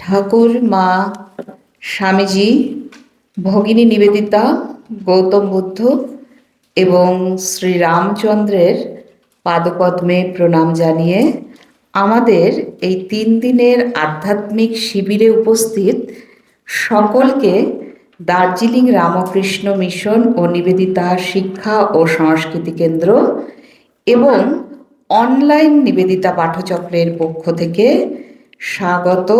ঠাকুর মা স্বামীজি, ভগিনী নিবেদিতা, গৌতম বুদ্ধ এবং শ্রীরামচন্দ্রের পাদপদ্মে প্রণাম জানিয়ে আমাদের এই 3 দিনের আধ্যাত্মিক শিবিরে উপস্থিত সকলকে দার্জিলিং রামকৃষ্ণ মিশন ও নিবেদিতা শিক্ষা ও সংস্কৃতি কেন্দ্র এবং অনলাইন নিবেদিতা পাঠচক্রের পক্ষ থেকে স্বাগত,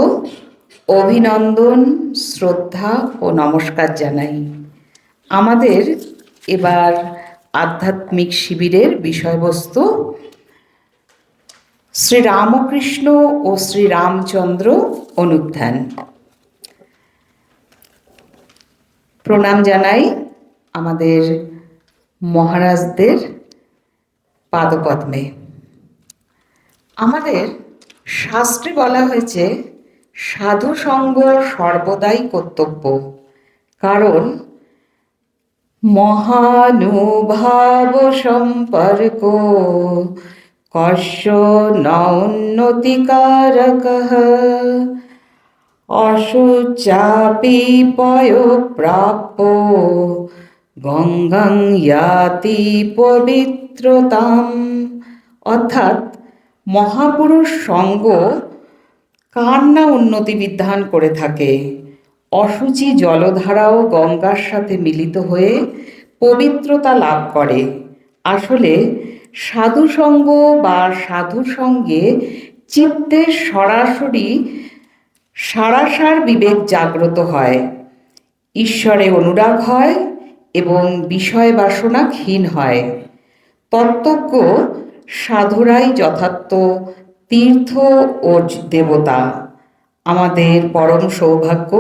অভিনন্দন, শ্রদ্ধা ও নমস্কার জানাই। আমাদের এবার আধ্যাত্মিক শিবিরের বিষয়বস্তু শ্রীরামকৃষ্ণ ও শ্রীরামচন্দ্র অনুধ্যান। প্রণাম জানাই আমাদের মহারাজদের পাদপদ্মে। আমাদের শাস্ত্রে বলা হয়েছে সাধু সঙ্গ সর্বদাই কর্তব্য, কারণ মহানুভাব সম্পর্ক কস্য ন উন্নতিকারকঃ অশুচাপি পয়োপ্রাপ্য গঙ্গাং ইয়াতি পবিত্রতাম। অর্থাৎ মহাপুরুষ সঙ্গ কার না উন্নতি বিধান করে থাকে। অশুচি জলধারাও গঙ্গার সাথে মিলিত হয়ে পবিত্রতা লাভ করে। আসলে সাধুসঙ্গ বা সাধু সঙ্গে চিত্তের সরাসরি সারাসার বিবেক জাগ্রত হয়, ঈশ্বরে অনুরাগ হয় এবং বিষয় বাসনা ক্ষীণ হয়। তত্ত্বজ্ঞ সাধুরাই যথার্থ তীর্থ ও দেবতা। আমাদের পরম সৌভাগ্য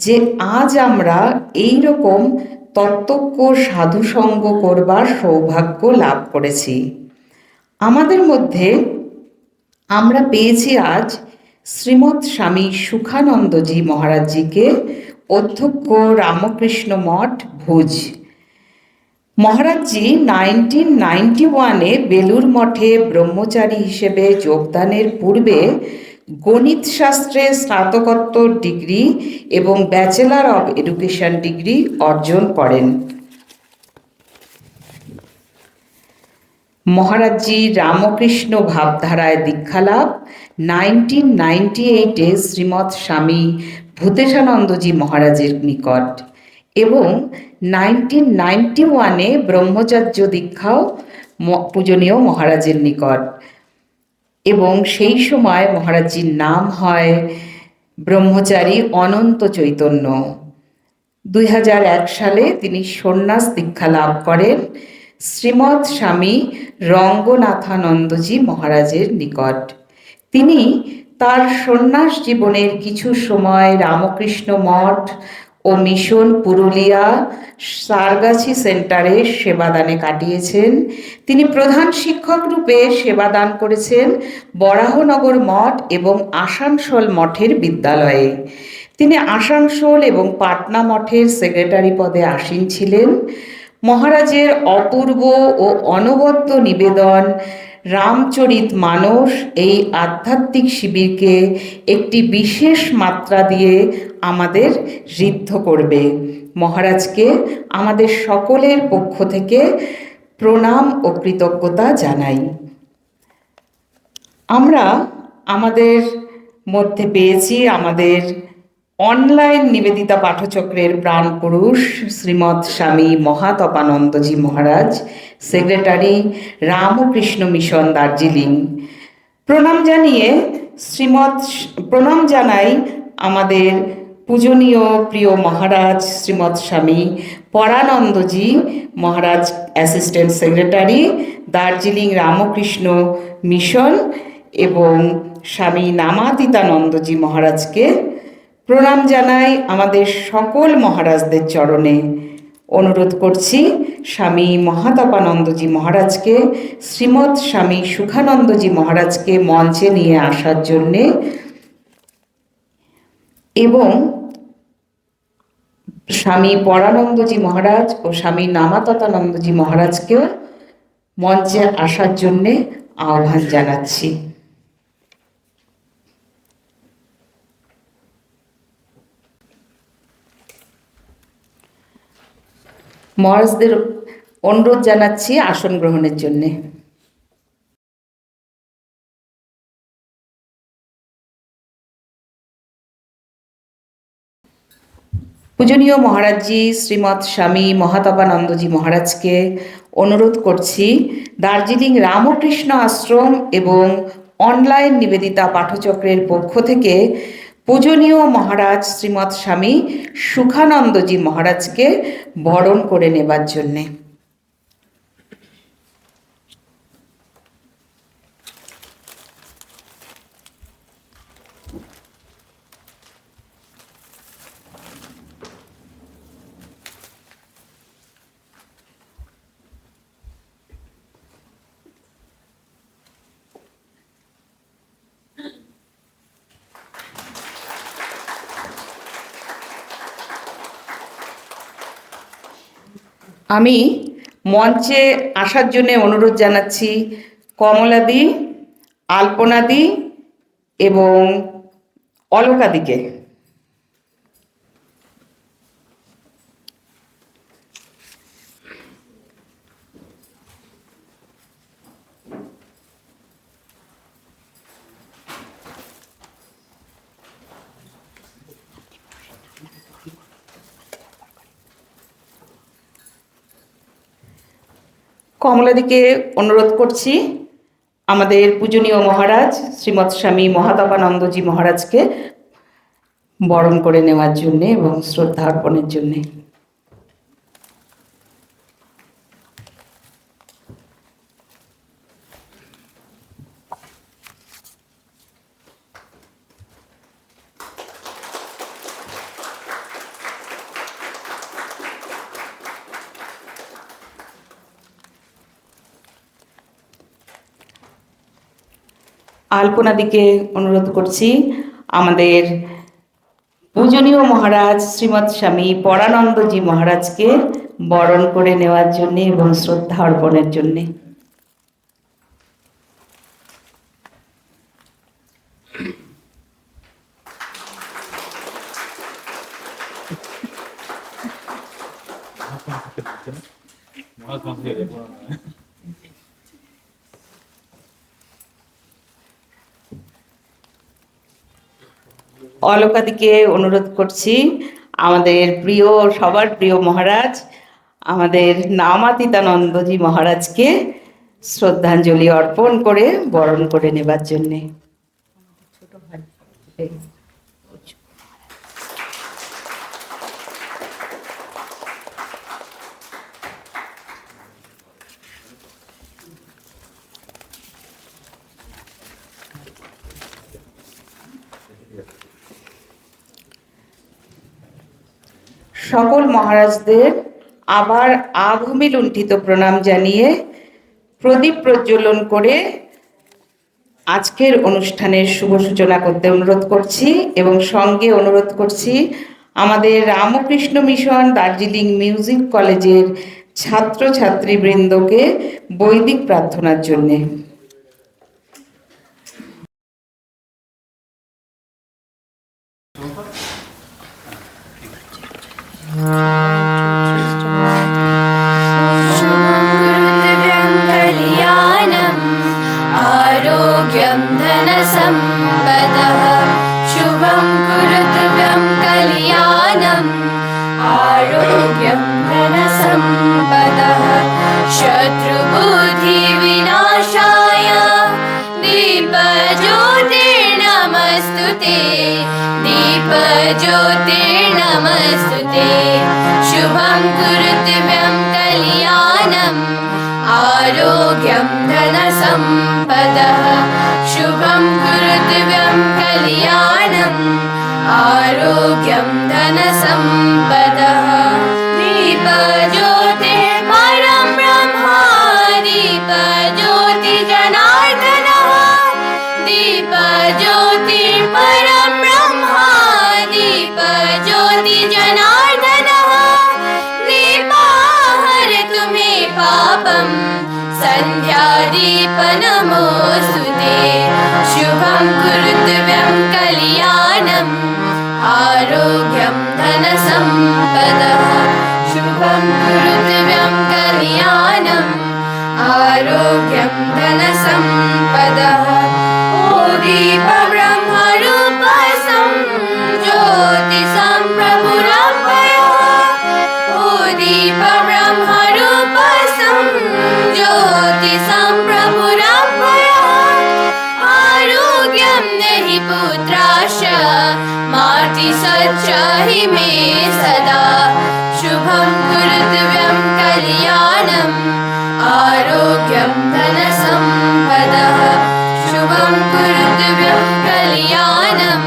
যে আজ আমরা এই রকম তত্ত্বজ্ঞ সাধুসঙ্গ করবার সৌভাগ্য লাভ করেছি। আমাদের মধ্যে আমরা পেয়েছি আজ শ্রীমৎ স্বামী সুখানন্দজি মহারাজজিকে, অধ্যক্ষ রামকৃষ্ণ মঠ, ভুজ। মহারাজজি 1991-এ বেলুর মঠে ব্রহ্মচারী হিসেবে যোগদানের পূর্বে গণিত শাস্ত্রে স্নাতকোত্তর ডিগ্রি এবং ব্যাচেলর অব এডুকেশন ডিগ্রি অর্জন করেন। মহারাজজি রামকৃষ্ণ ভাবধারায় দীক্ষালাভ 1998-এ শ্রীমৎ স্বামী ভূতেশানন্দজি মহারাজের নিকট এবং 1991-এ ব্রহ্মচর্য দীক্ষাও পূজনীয় মহারাজের নিকট, এবং সেই সময় মহারাজজির নাম হয় ব্রহ্মচারী অনন্ত চৈতন্য। 2001 সালে তিনি সন্ন্যাস দীক্ষা লাভ করেন শ্রীমৎ স্বামী রঙ্গনাথানন্দজি মহারাজের নিকট। তিনি তার সন্ন্যাস জীবনের কিছু সময় রামকৃষ্ণ মঠ ও মিশন পুরুলিয়া সারগাছি সেন্টারে সেবাদানে কাটিয়েছেন। তিনি প্রধান শিক্ষক রূপে সেবাদান করেছেন বরাহনগর মঠ এবং আসানসোল মঠের বিদ্যালয়ে। তিনি আসানসোল এবং পাটনা মঠের সেক্রেটারি পদে আসীন ছিলেন। মহারাজের অপূর্ব ও অনবদ্য নিবেদন রামচরিত মানস এই আধ্যাত্মিক শিবিরকে একটি বিশেষ মাত্রা দিয়ে আমাদের ঋদ্ধ করবে। মহারাজকে আমাদের সকলের পক্ষ থেকে প্রণাম ও কৃতজ্ঞতা জানাই। আমরা আমাদের মধ্যে পেয়েছি আমাদের অনলাইন নিবেদিতা পাঠচক্রের প্রাণ পুরুষ শ্রীমৎ স্বামী মহাতপানন্দজি মহারাজ, সেক্রেটারি রামকৃষ্ণ মিশন, দার্জিলিং। প্রণাম জানাই আমাদের পূজনীয় প্রিয় Maharaj Srimat Swami Paranandaji Maharaj, assistant secretary, Darjeeling Ramakrishna mission, এবং স্বামী নামাতীতানন্দজি মহারাজকে। প্রণাম জানাই আমাদের সকল মহারাজদের চরণে। অনুরোধ করছি স্বামী মহাতপানন্দজি মহারাজকে, শ্রীমৎ স্বামী সুখানন্দজি মহারাজকে মঞ্চে নিয়ে আসার জন্যে, এবং স্বামী পরানন্দজি মহারাজ ও স্বামী নামাততানন্দজি মহারাজকেও মঞ্চে আসার জন্যে আহ্বান জানাচ্ছি। মহারাজদের অনুরোধ জানাচ্ছি আসন গ্রহণের জন্যে। পূজনীয় মহারাজজি শ্রীমৎ স্বামী মহাতাপানন্দজি মহারাজকে অনুরোধ করছি দার্জিলিং রামকৃষ্ণ আশ্রম এবং অনলাইন নিবেদিতা পাঠচক্রের পক্ষ থেকে পূজনীয় মহারাজ শ্রীমৎ স্বামী সুখানন্দজি মহারাজকে বরণ করে নেবার জন্যে। আমি মঞ্চে আসার জন্য অনুরোধ জানাচ্ছি কমলাদি, আলপনাদি এবং অলকাদিকে। কমলাদিকে অনুরোধ করছি আমাদের পূজনীয় মহারাজ শ্রীমৎ স্বামী মহাতাপানন্দজি মহারাজকে বরণ করে নেওয়ার জন্যে এবং শ্রদ্ধা অর্পণের জন্যে। আলপনাদিকে অনুরোধ করছি আমাদের পূজনীয় মহারাজ শ্রীমৎ স্বামী পরানন্দজি মহারাজকে বরণ করে নেওয়ার জন্য এবং শ্রদ্ধা অর্পণের জন্য। অলকাদিকে অনুরোধ করছি আমাদের প্রিয় সবার প্রিয় মহারাজ আমাদের নামাতীতানন্দজি মহারাজকে শ্রদ্ধাঞ্জলি অর্পণ করে বরণ করে নেবার জন্যে। সকল মহারাজদের আবার আঘমে লুণ্ঠিত প্রণাম জানিয়ে প্রদীপ প্রজ্বলন করে আজকের অনুষ্ঠানের শুভ সূচনা করতে অনুরোধ করছি এবং সঙ্গে অনুরোধ করছি আমাদের রামকৃষ্ণ মিশন দার্জিলিং মিউজিক কলেজের ছাত্রছাত্রীবৃন্দকে বৈদিক প্রার্থনার জন্যে। शुभं कुरुद्भ्यं कल्याणम् आरोग्यं धनसम्पदः शत्रुबुद्धिविनाशाय दीपज्योतिर्नमस्तुते दीपज्योतिर्नमस्तुते शुभं कुरुद्भ्यं कल्याणम् आरोग्यं धनसम्पदः शुभं कुरुद्भ्यं कल्याणम् आरोग्यं धनसम्पदः दीपज्योतिर्परं ब्रह्मा दीपज्योतिर्जनार्दनः दीपज्योतिर्परं ब्रह्मा दीपज्योतिर्जनार्दनः दीपाहरतु मे पापं सन्ध्यादीपनमोऽस्तुते शुभं कुरुद्भ्यं कल्याणम् आरोग्यं धनसम्पदः शुभं कुरुद्भ्यं आरोग्यं धनसम्पदः ओ दीपब्रह्मरूपसं ज्योतिषं प्रभुरभयः ओ दीपब्रह्मरूपसं ज्योतिषं प्रभुरभयः आरोग्यं देहि पुत्राश माति सच्चाहि मे सदा शुभं कुरुद्व्यं कल्याणम् आरोग्यं धनसम्पदः शुभं कुरुद्व्यं कल्याणम्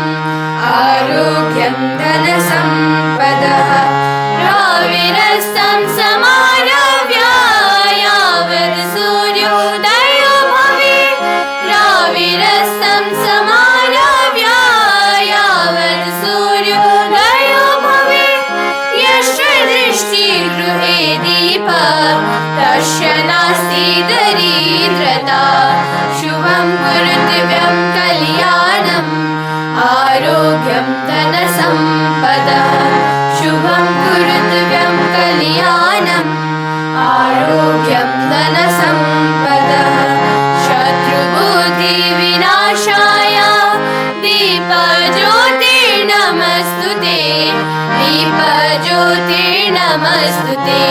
आरोग्यं धनसम्पदः राविरस्तं समारभ्य यावत् सूर्योदयो भवेत् राविरस्तं समारभ्य यावत् सूर्योदयो भवेत् यस्य दृष्टिगृहे दीपः तस्य नास्ति दरिद्रता शुभं कुरुद्व्यं कल्याणम् आरोग्यं धनसम्पदः शुभं कुरुद्व्यं कल्याणम् आरोग्यं धनसम्पदः शत्रुबुद्धिविनाशाय दीपज्योतिर्नमस्तुते दीपज्योतिर्नमस्तुते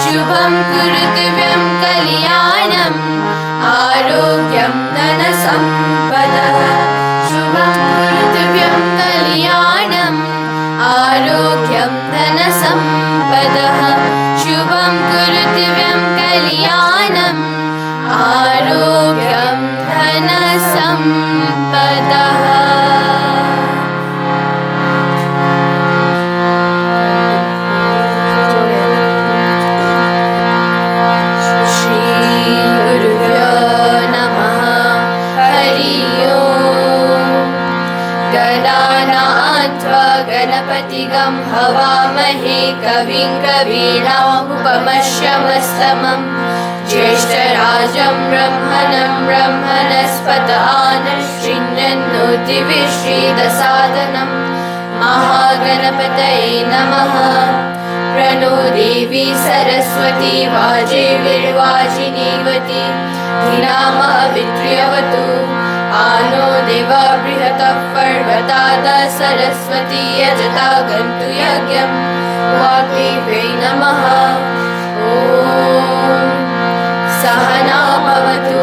शुभं कुरुद्व्यं कल्याणम् आरोग्यं धनसम्पदः शुभं कुरुद्व्यं कल्याणम् आरोग्यं धनसम्पदः शुभं कुरुद्व्यं कल्याणम् आरोग्यं धनसम्पदः श्रीगुरुभ्यो नमः हरि ओम् गणानात्वा गणपतिगं हवामहे कविं कवीनामुपमश्रवस्तमम् ज्येष्ठराजं ब्रह्मणं ब्रह्मणस्पत आनश्चिन्नोतिविश्रीदसादनम् महागणपतये नमः प्रणो देवी सरस्वती वाजेर्वाजिनीवती धीनामवित्र्यवतु आनो देवा बृहतः पर्वताद सरस्वती यजता गन्तु यज्ञम् वाग्देव्यै नमः ॐ सहना भवतु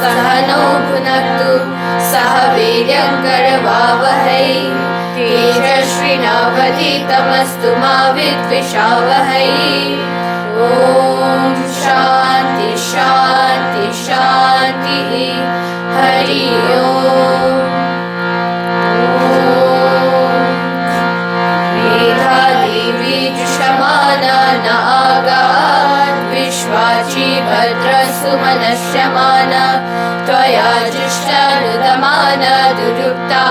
सहनौ भुनक्तु सह वीर्यङ्करवावहै तेजस्विनावधीतमस्तु मा विद्विषावहै ॐ शान्ति शान्ति शान्तिः हरि ओम् मेधादेवी जुषमाना नागात् विश्वाची भद्रसुमनश्यमाना त्वया जुष्टानुदमाना दुरुक्ता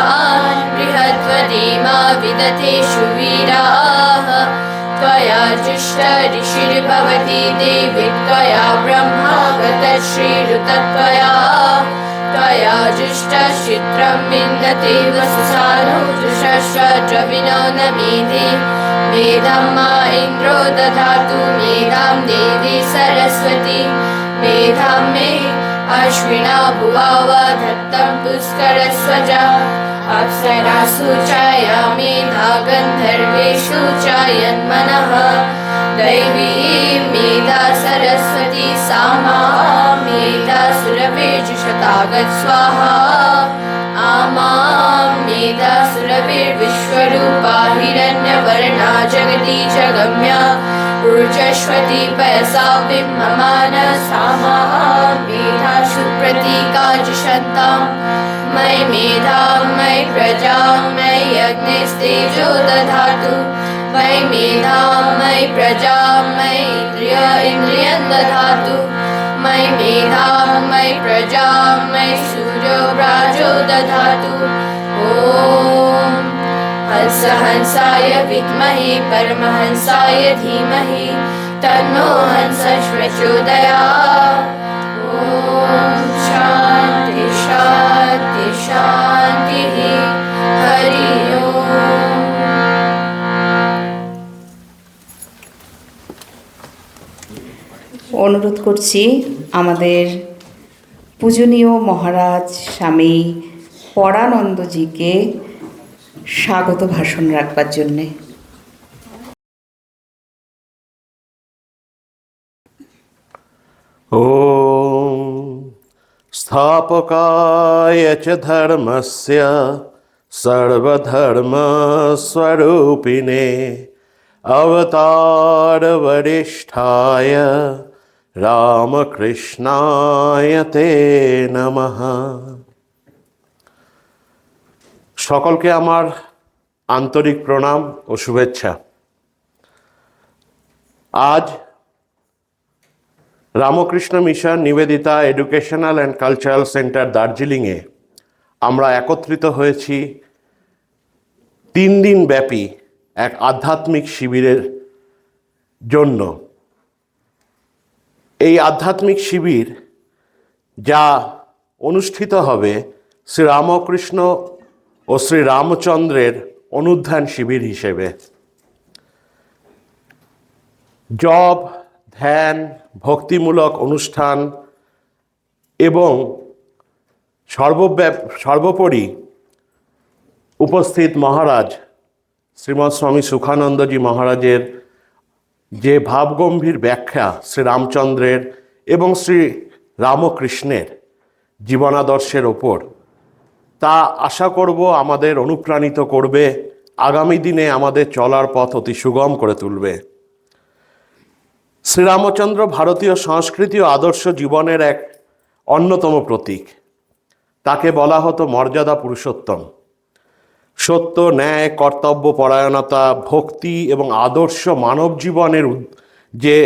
बृहद्वदेमा विदथेषु वीराः त्वया जुष्ट ऋषिर्भवति देवी त्वया ब्रह्मा गतश्रीरुतत्वया त्वया जुष्टचित्रं विन्दते वसुसानो जुषश्च द्रविणो न मेधे मेधां मा इन्द्रो दधातु मेधां देवी सरस्वती मेधां मे अश्विना भुवाव धत्तं पुष्करस्वजा अप्सरासु चाया मेधा गन्धर्वेषु चायन्मनः दैवी मेधा सरस्वती सा मा मेधा सुरभिर्जुषतागत् स्वाहा आमां मेधा सुरभिर्विश्वरूपा हिरण्यवर्णा जगती च गम्या ऊर्जस्वती पयसा बिम्बमान सा मा मेधा सुप्रतीका जुषन्ताम् मयि मेधां मयि प्रजां मयि यज्ञस्तेजो दधातु मयि मेधां मयि प्रजां मयि इन्द्रियं दधातु मयि मेधां मयि प्रजां मयि सूर्यो व्राजो दधातु ॐ हंस हंसाय विद्महे परमहंसाय धीमहि तन्नो हंसः प्रचोदयात् ॐ शान्ति शान्ति शान्तिः हरि ओम् অনুরোধ করছি আমাদের পূজনীয় মহারাজ স্বামী পরানন্দজিকে স্বাগত ভাষণ রাখবার জন্যে। ॐ स्थापकाय च धर्मस्य सर्वधर्मस्वरूपिणे अवतारवरिष्ठाय রামকৃষ্ণায় তে নমঃ। সকলকে আমার আন্তরিক প্রণাম ও শুভেচ্ছা। আজ Ramakrishna mission Nivedita educational and cultural centre দার্জিলিংয়ে আমরা একত্রিত হয়েছি 3 দিন ব্যাপী এক আধ্যাত্মিক শিবিরের জন্য। এই আধ্যাত্মিক শিবির যা অনুষ্ঠিত হবে শ্রী রামকৃষ্ণ ও শ্রী রামচন্দ্রের অনুধ্যান শিবির হিসেবে। জপ, ধ্যান, ভক্তিমূলক অনুষ্ঠান এবং সর্বোপরি উপস্থিত মহারাজ শ্রীমৎ স্বামী সুখানন্দজি মহারাজের যে ভাবগম্ভীর ব্যাখ্যা শ্রী রামচন্দ্রের এবং শ্রী রামকৃষ্ণের জীবনাদর্শের ওপর, তা আশা করব আমাদের অনুপ্রাণিত করবে, আগামী দিনে আমাদের চলার পথ অতি সুগম করে তুলবে। শ্রীরামচন্দ্র ভারতীয় সংস্কৃতি ও আদর্শ জীবনের এক অন্যতম প্রতীক। তাকে বলা হতো মর্যাদা পুরুষোত্তম। সত্য, ন্যায়, কর্তব্য পরায়ণতা, ভক্তি এবং আদর্শ মানব জীবনের যে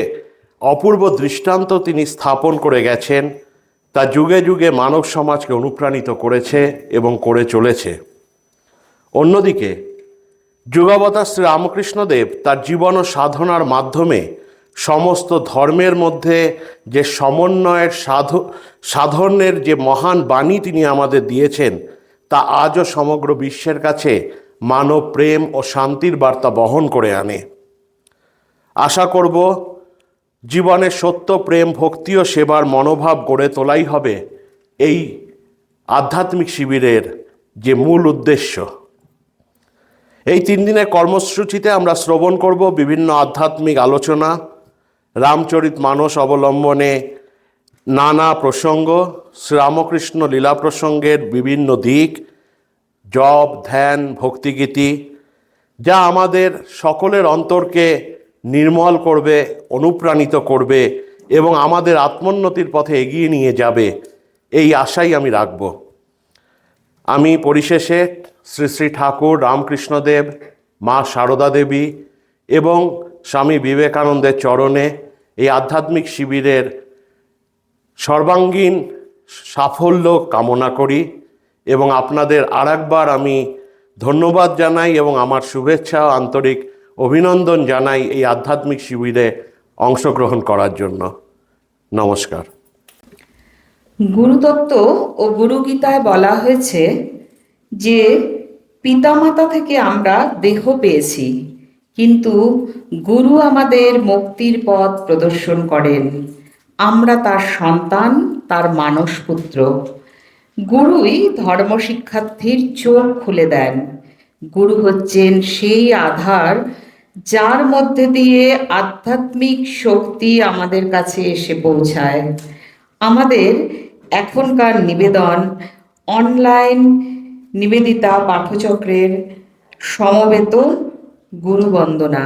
অপূর্ব দৃষ্টান্ত তিনি স্থাপন করে গেছেন, তা যুগে যুগে মানব সমাজকে অনুপ্রাণিত করেছে এবং করে চলেছে। অন্যদিকে যুগাবতার শ্রী রামকৃষ্ণদেব তার জীবন ও সাধনার মাধ্যমে সমস্ত ধর্মের মধ্যে যে সমন্বয়ের সাধনের যে মহান বাণী তিনি আমাদের দিয়েছেন, তা আজও সমগ্র বিশ্বের কাছে মানব প্রেম ও শান্তির বার্তা বহন করে আনে। আশা করব জীবনে সত্য, প্রেম, ভক্তি ও সেবার মনোভাব গড়ে তোলাই হবে এই আধ্যাত্মিক শিবিরের যে মূল উদ্দেশ্য। এই 3 দিনের কর্মসূচিতে আমরা শ্রবণ করব বিভিন্ন আধ্যাত্মিক আলোচনা, রামচরিত মানস অবলম্বনে নানা প্রসঙ্গ, শ্রীরামকৃষ্ণ লীলা প্রসঙ্গের বিভিন্ন দিক, জপ, ধ্যান, ভক্তিগীতি, যা আমাদের সকলের অন্তরকে নির্মল করবে, অনুপ্রাণিত করবে এবং আমাদের আত্মোন্নতির পথে এগিয়ে নিয়ে যাবে, এই আশাই আমি রাখব। আমি পরিশেষে শ্রী শ্রী ঠাকুর রামকৃষ্ণদেব, মা সারদা দেবী এবং স্বামী বিবেকানন্দের চরণে এই আধ্যাত্মিক শিবিরের সর্বাঙ্গীন সাফল্য কামনা করি এবং আপনাদের আরেকবার আমি ধন্যবাদ জানাই এবং আমার শুভেচ্ছা ও আন্তরিক অভিনন্দন জানাই এই আধ্যাত্মিক শিবিরে অংশগ্রহণ করার জন্য। নমস্কার। গুরুতত্ত্ব ও গুরুগীতায় বলা হয়েছে যে পিতামাতা থেকে আমরা দেহ পেয়েছি, কিন্তু গুরু আমাদের মুক্তির পথ প্রদর্শন করেন। আমরা তার সন্তান, তার মানসপুত্র। গুরুই ধর্মশিক্ষার্থীর চোখ খুলে দেন। গুরু হচ্ছেন সেই আধার যার মধ্যে দিয়ে আধ্যাত্মিক শক্তি আমাদের কাছে এসে পৌঁছায়। আমাদের এখনকার নিবেদন অনলাইন নিবেদিতা পাঠচক্রের সমবেত গুরুবন্দনা।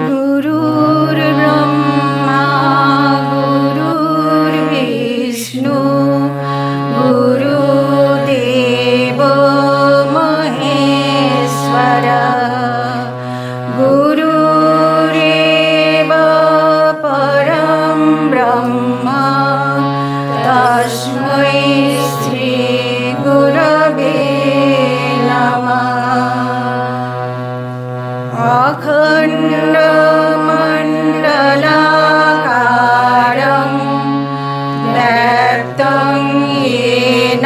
Guru तस्मै श्रीगुरवे नमः। अखण्डमण्डलाकारं व्याप्तं येन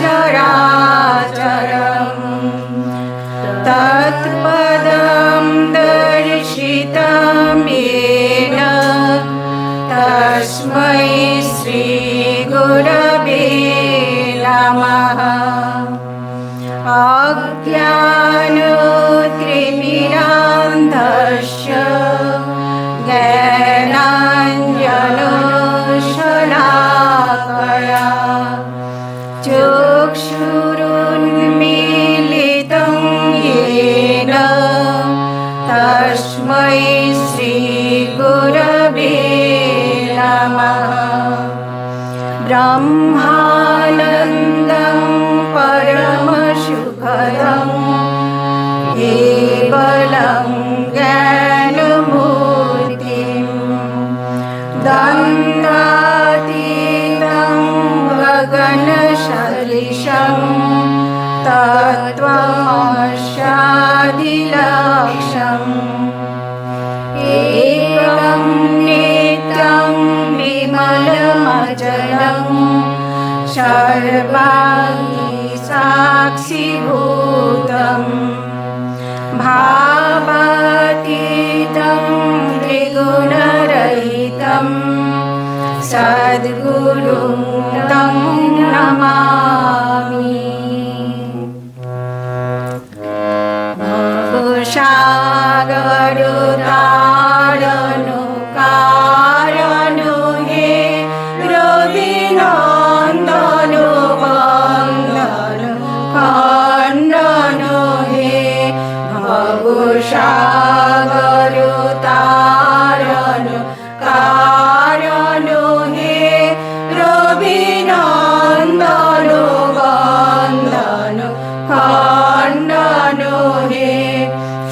चराचरं तत्पदं दर्शितं येन तस्मै श्रीगुरवे नमः। अज्ञानतिमिरान्धस्य ज्ञानाञ्जनशलाकया चक्षुरुन्मीलितं येन तस्मै श्रीगुरवे नमः। ब्रह्मानन्दं परमसुखदं केवलं ज्ञानमूर्तिं द्वन्द्वातीतं गगनसदृशं तत्त्वमस्यादिलक्ष्यम् एकं नित्यं विमलमचलं सर्वाणि साक्षिभूतं भावातीतं त्रिगुणरहितं सद्गुरुं तं नमामि। भवसागरतारणो कारणो हे रविनन्दनो वन्दन खण्डनो हे भवसागरतारणो कारणो हे रविनन्दनो वन्दन खण्डनो हे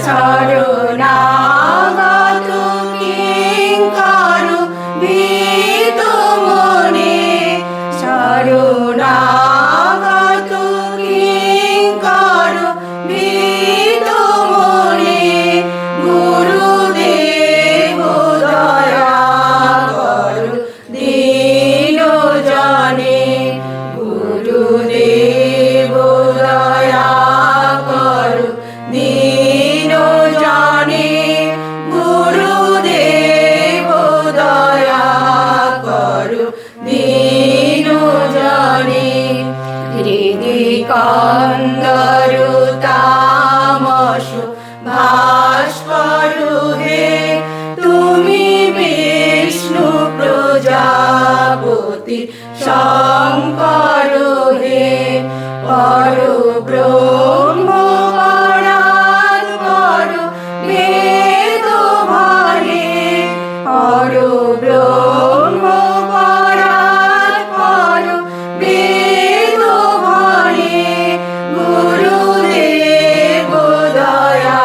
शरणागत किङ्करो भीतमने शरणागत किङ्करो भीतमने गुरुदेव दया करो दीनजने गुरुदेव दया करो दीनजने गुरुदेव दया करो दीनजने हृदि कन्दरु तामसु भास्करु हे तुमि विष्णु प्रजापति शङ्कर हे परब्रह्म परात्पर वेद भरे परब्रह्म परात्पर वेद भरे गुरुदेव दया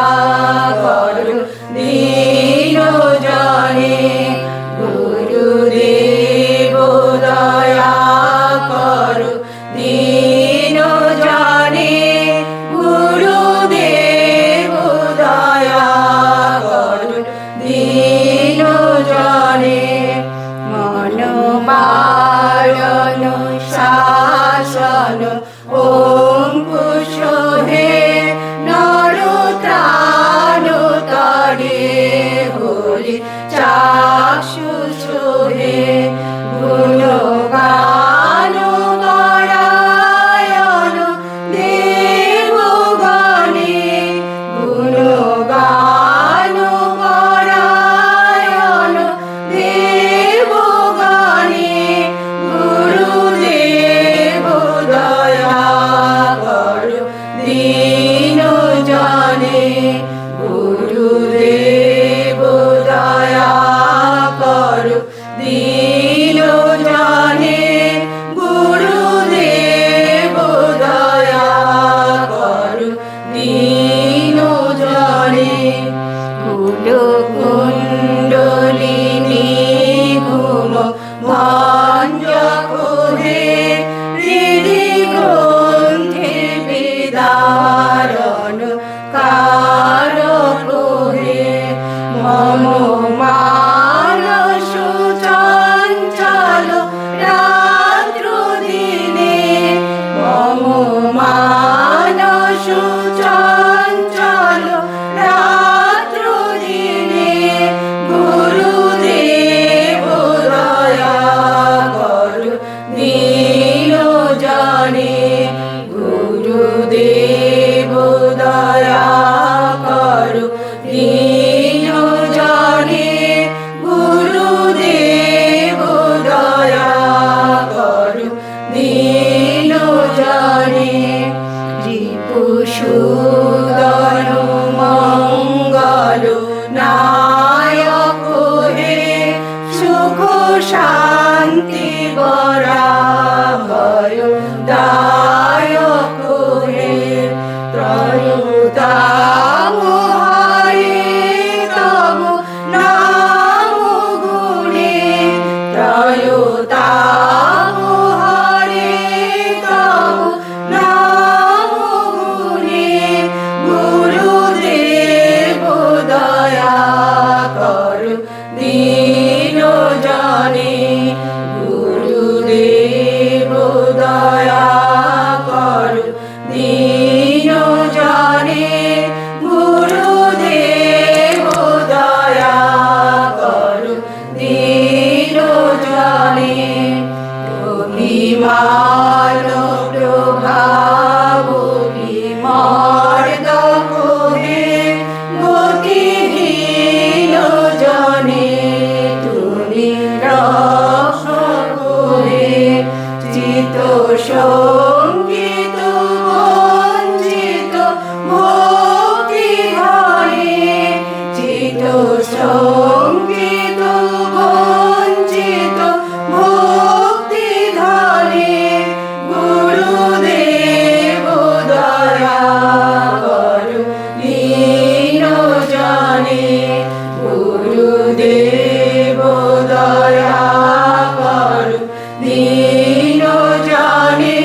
करो दीनजने गुरुदेव दया करो दीनजने गुरुदेव दया करो दीनजने मनमारण शासन अंकुश हे नरत्राण तरे हरि चाक्षुष हे गुणगान नारायण देवगणे गुणगान नारायण देवगणे गुरुदेव दया মম মানস চঞ্চল রাত্র দিনে গুরুদেব দয়া করো দীন জনে গুরুদেব দয়া করো দীন জনে গুরুদেব দয়া করো দীন জনে রিপুসুদন মঙ্গল নায়ক হে সুখ শান্তি বরাভয় দায়ক হে ত্রয়োদাম হরে তব নাম গুণে ত্রয়োদাম হরে তব নাম গুণে গুরুদেব দয়া করো দীন জনে গুরুদেব দয়া করো দীন জনে গুরুদেব দয়া করো দীন জনে অভিমান প্রভাব বিমর্দ করে গতিহীন জনে তুমি রক্ষা করে চিত সঙ্গীত বঞ্চিত ভক্তি ধরে চিত সঙ্গীত বঞ্চিত ভক্তি ধরে গুরুদেব দয়া করো দীন জনে গুরুদেব দয়া করো দীন জনে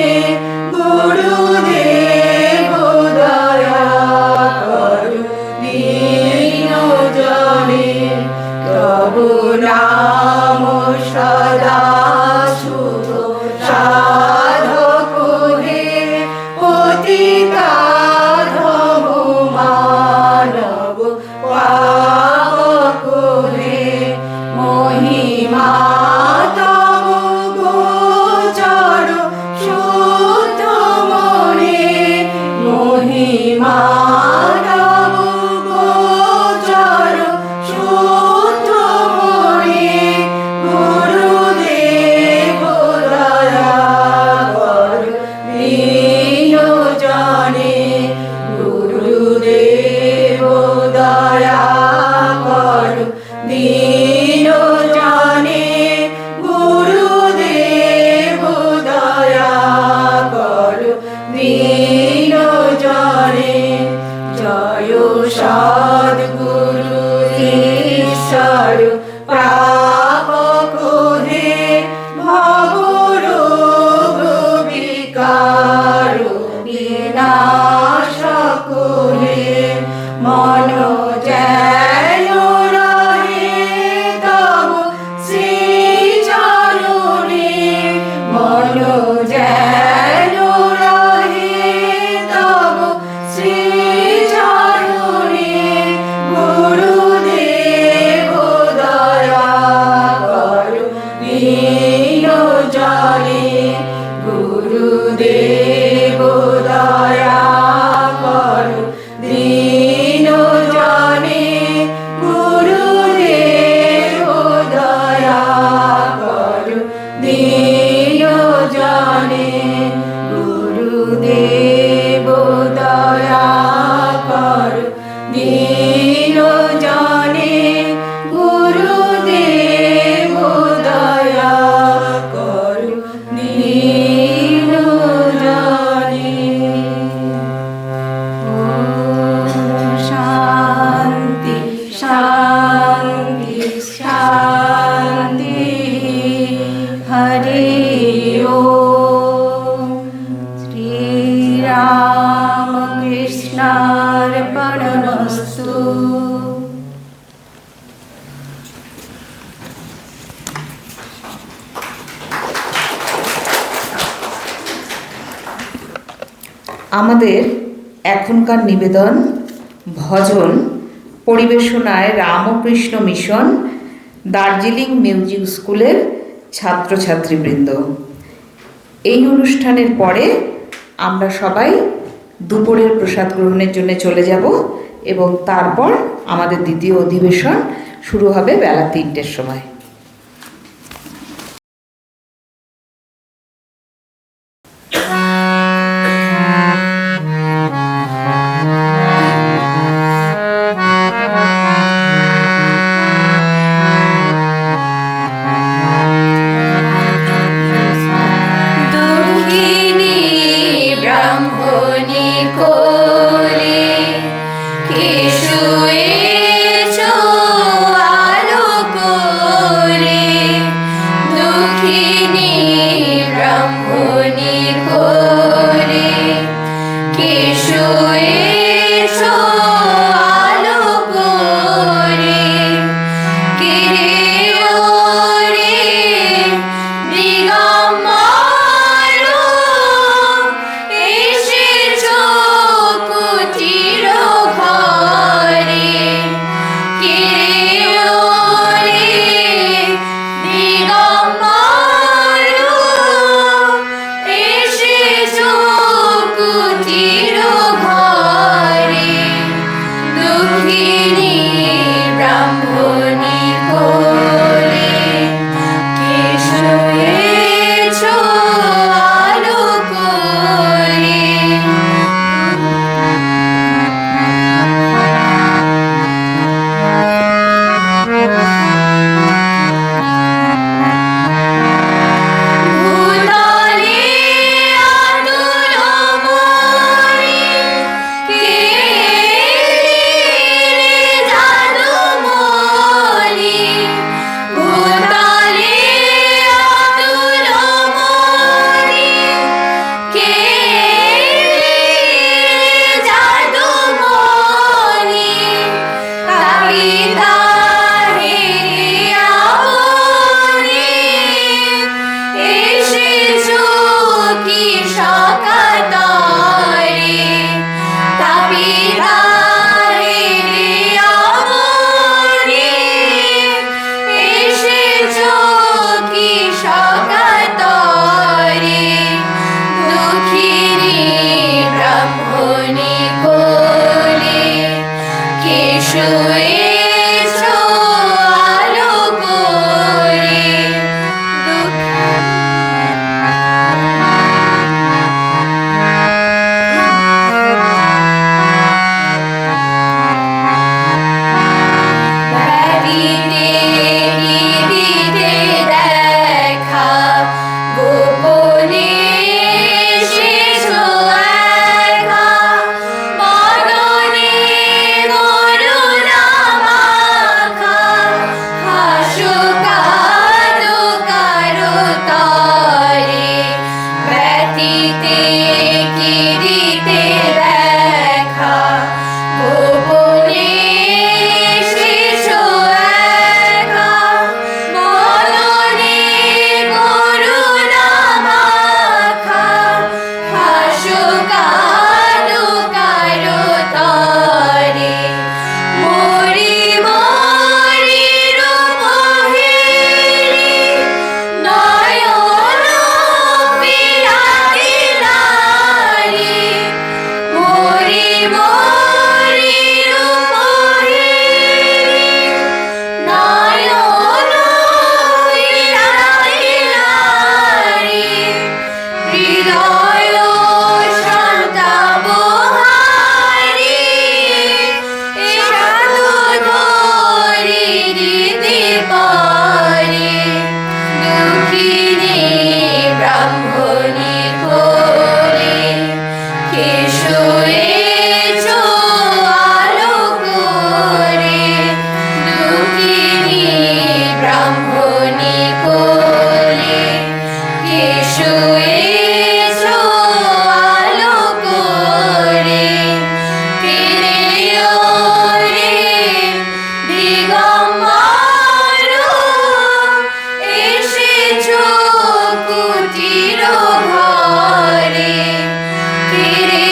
আমাদের এখনকার নিবেদন ভজন পরিবেশনায় রামকৃষ্ণ মিশন দার্জিলিং মিউজিক স্কুলের ছাত্রছাত্রীবৃন্দ। এই অনুষ্ঠানের পরে আমরা সবাই দুপুরের প্রসাদ গ্রহণের জন্য চলে যাব এবং তারপর আমাদের দ্বিতীয় অধিবেশন শুরু হবে বেলা 3টের সময়। দুঃখিনী ব্রাহ্মণী কোলে কেশু এসো আলো করে। দুঃখিনী ব্রাহ্মণী কোলে কেশু এসো আলো করে। কিরে ওরে দিগম্বর এসেছো কুটির ঘরে। কিরে ওরে দিগম্বর এসেছো কুটির ঘরে। দুঃখিনী ব্রাহ্মণী কোলে কেশু এসো আলো করে। ভূতলে আতুল মনি কে জাদু মনি। ভূতলে আতুল মনি কে জাদু মনি। কবিতা এসেছো কি সকাতরে। কবিতা এসেছো কি সকাতরে। দুঃখিনী ব্রাহ্মণী কোলে কেশু এসো আলো করে। ব্যাধিতে কি দিতে দেখা গোপনে এসেছো একা। বদনে করুণা মাখা হাসো কাঁদো কারো তরে। ব্যথিতে কি দিতে দেখা গোপনে এসেছো একা। বদনে করুণা মাখা হাসো কাঁদো কারো তরে। মরি মরি রূপ হেরি নয়ন বিরাগে নারী। মরি মরি রূপ হেরি নয়ন বিরাগে নারী। হৃদয় সন্তাপহারী সাধু ধরি দিতে পারে। দুঃখিনী ব্রাহ্মণী কোলে কেশু এসো আলো করে। দুঃখিনী ব্রাহ্মণী কোলে কেশু এসো আলো করে। কিরে ওরে দিগম্বর এসেছো কুটির ঘরে। কিরে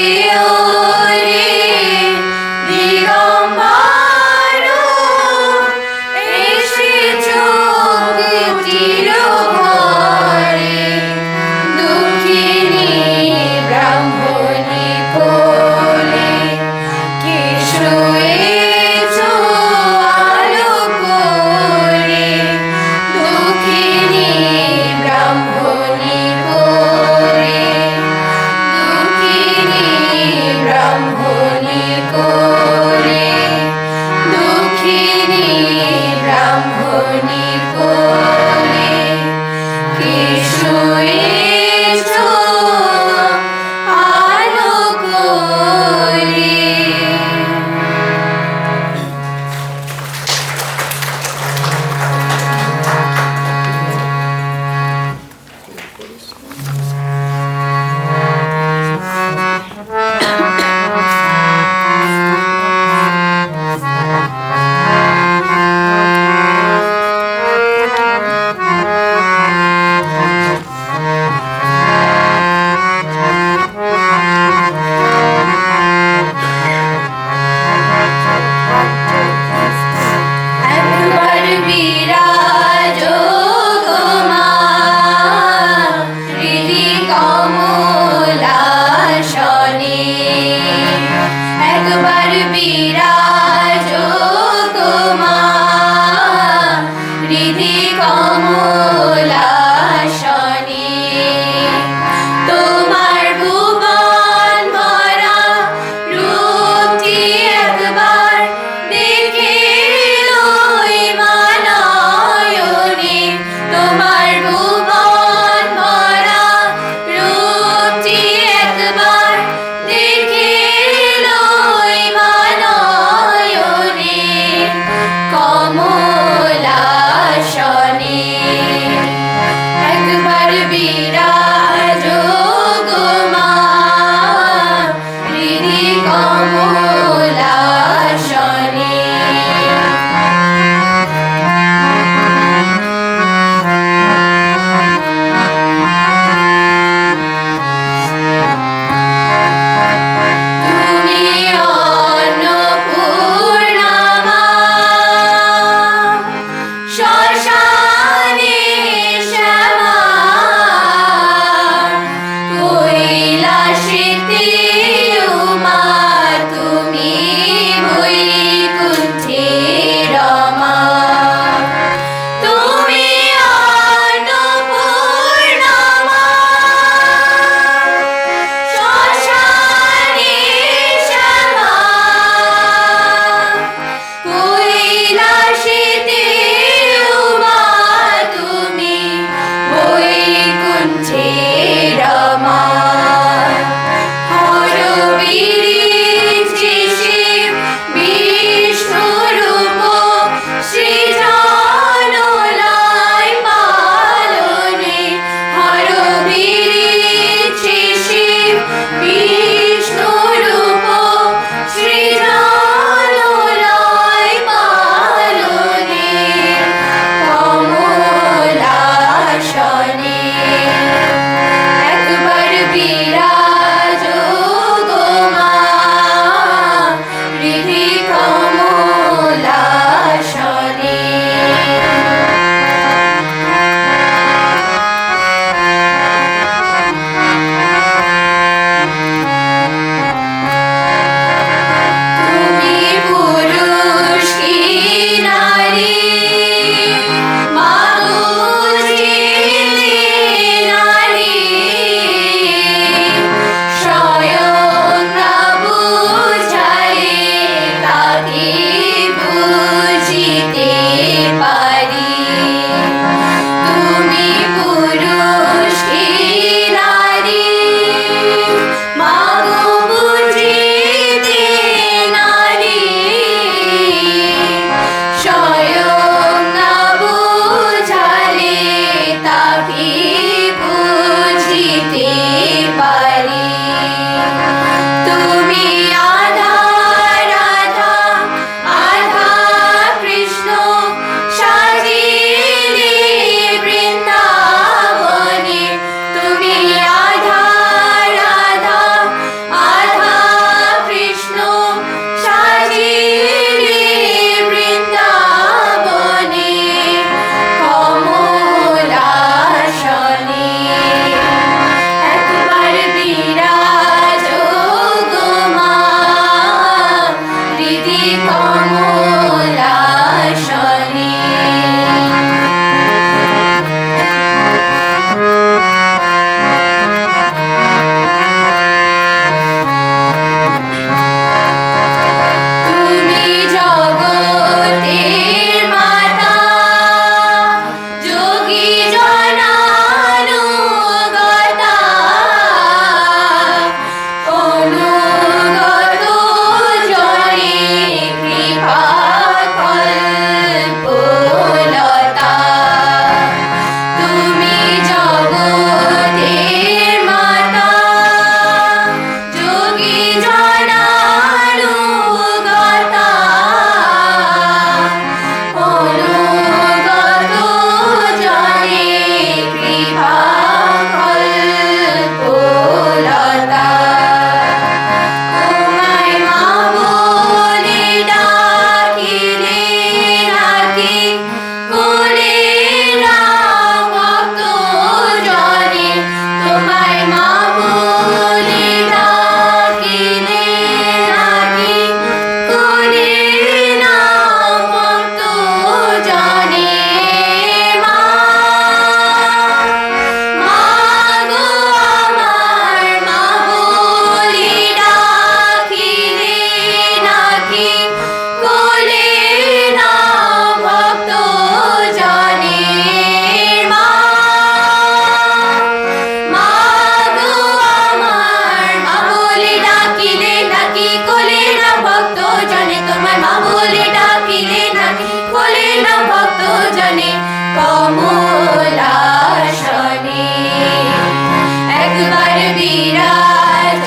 একবার বিরাজ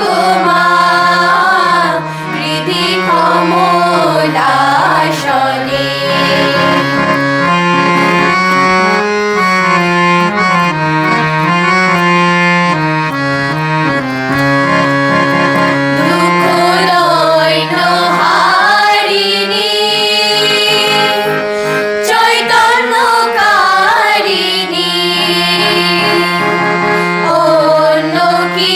গো মা হৃদি কমলাসনে। চৈতন্যকারিণী অন্য কি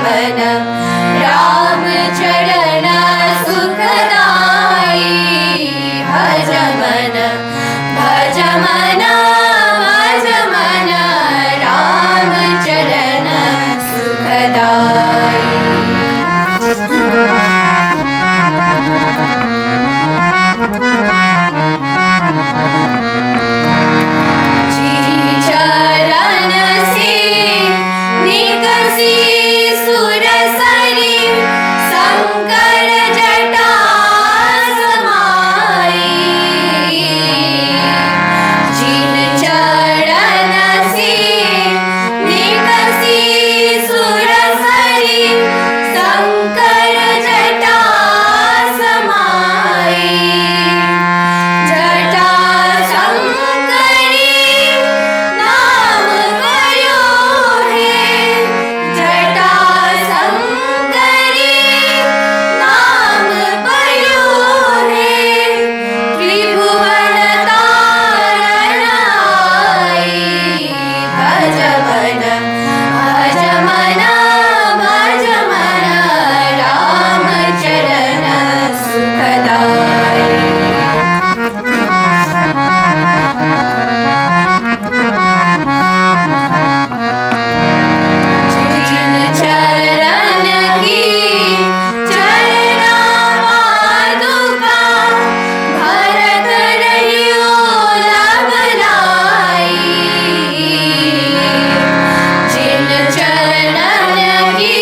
मन राम चरण सुखदाई भज मन भज मन भज मन राम चरण सुखदाई चरण से निकसी सुरसरी शंकर जटा समाई जिन चरण से निकसी सुरसरी शंकर जटा समाई जटा शंकरी नाम भयो है जटा शंकरी नाम भयो है त्रिभुवन तारण आई भज मन भज मन भज मन राम चरण सुखदाई जिन चरण की चरणा पादुका भरत रहियो लभ लाई जिन चरण की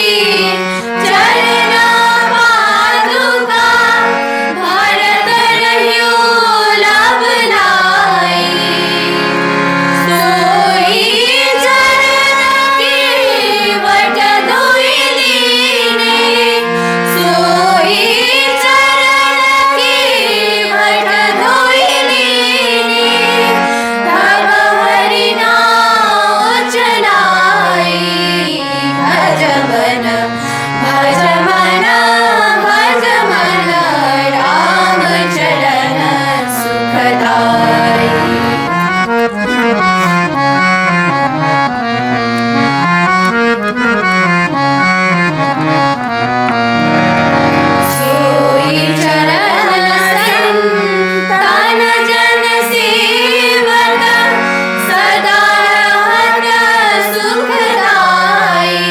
चरणा पादुका भरत रहियो लभ लाई सोई चरण की वट धोई लीने सोई चरण की वट धोई लीने धर्म हरि नाम चलाई भज मन भज मन भज मन राम चरण सुखदाई सोई चरण संतन जन सेवक सदा रहत सुखदाई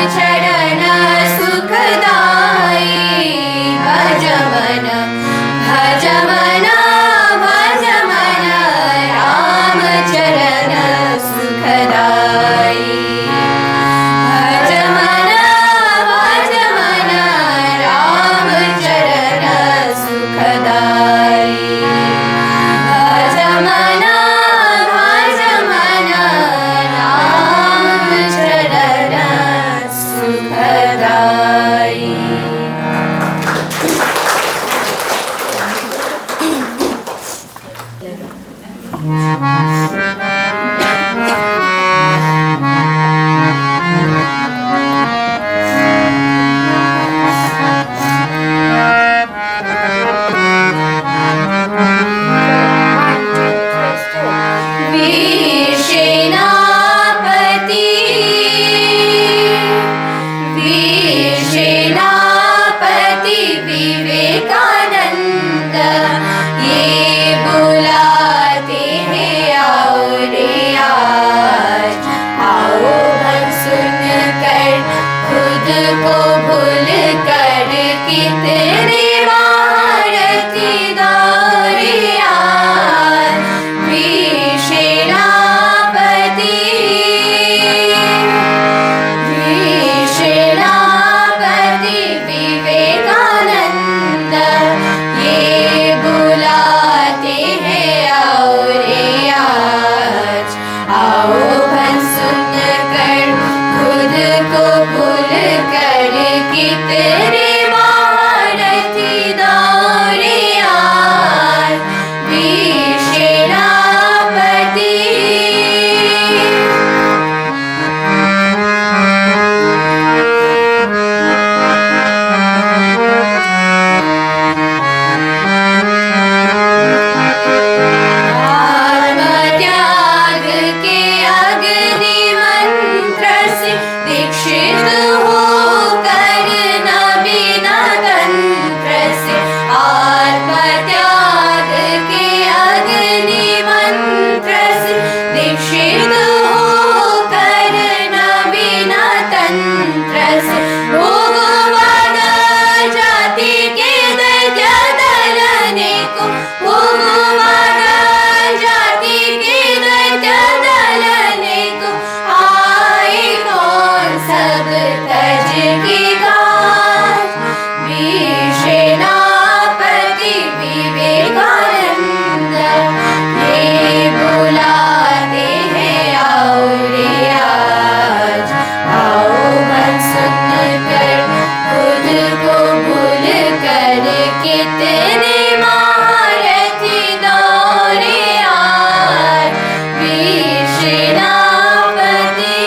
चरण सुखदाई भज मन भज मन भज मन राम चरण सुखदाई भज मन राम चरण सुखदाई भज मन राम चरण सुखदाई। वीर सेनापति विवेकानंद ये बुलाते हैं आओ रे आज आओ हम सुन कर खुद को भूल कर कितने भारती दौरे आज वीर सेनापति विवेकानंद ये बुलाते हैं आओ रे आज आओ हम सुन कर खुद को भूल कर कितने महारथी दौरे आज वीर सेनापति। त्याग के अग्नि मंत्र से दीक्षित होकर नवीन तंत्र से आत्मत्याग के अग्नि मंत्र से दीक्षित होकर नवीन तंत्र से भोगवाद जाति के दैत्य दलने को भोगवाद जाति के दैत्य दलने को आए कौन सब तज की घाट वीर सेनापति विवेकानंद ये बुलाते हैं आओ रे आज आओ मन सुन कर खुद को भूल कर कितने महारथी दौरे आज वीर सेनापति।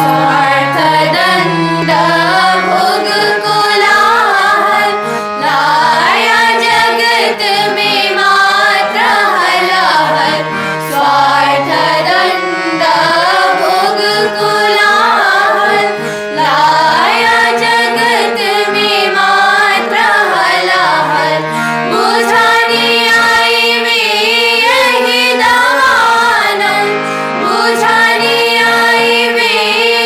स्वार्थ दंड भोग कोलाहल लाया जगत में मात्र हलाहल स्वार्थ दंड भोग कोलाहल लाया जगत में मात्र हलाहल बुझाने आए वे यही दवानल बुझाने आए वे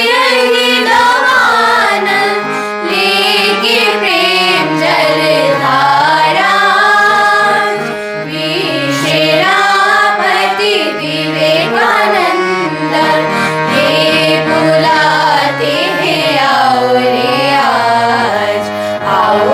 यही दवानल लेके प्रेम जलधारा वीर सेनापति विवेकानंद ये बुलाते हैं आओ रे आज आओ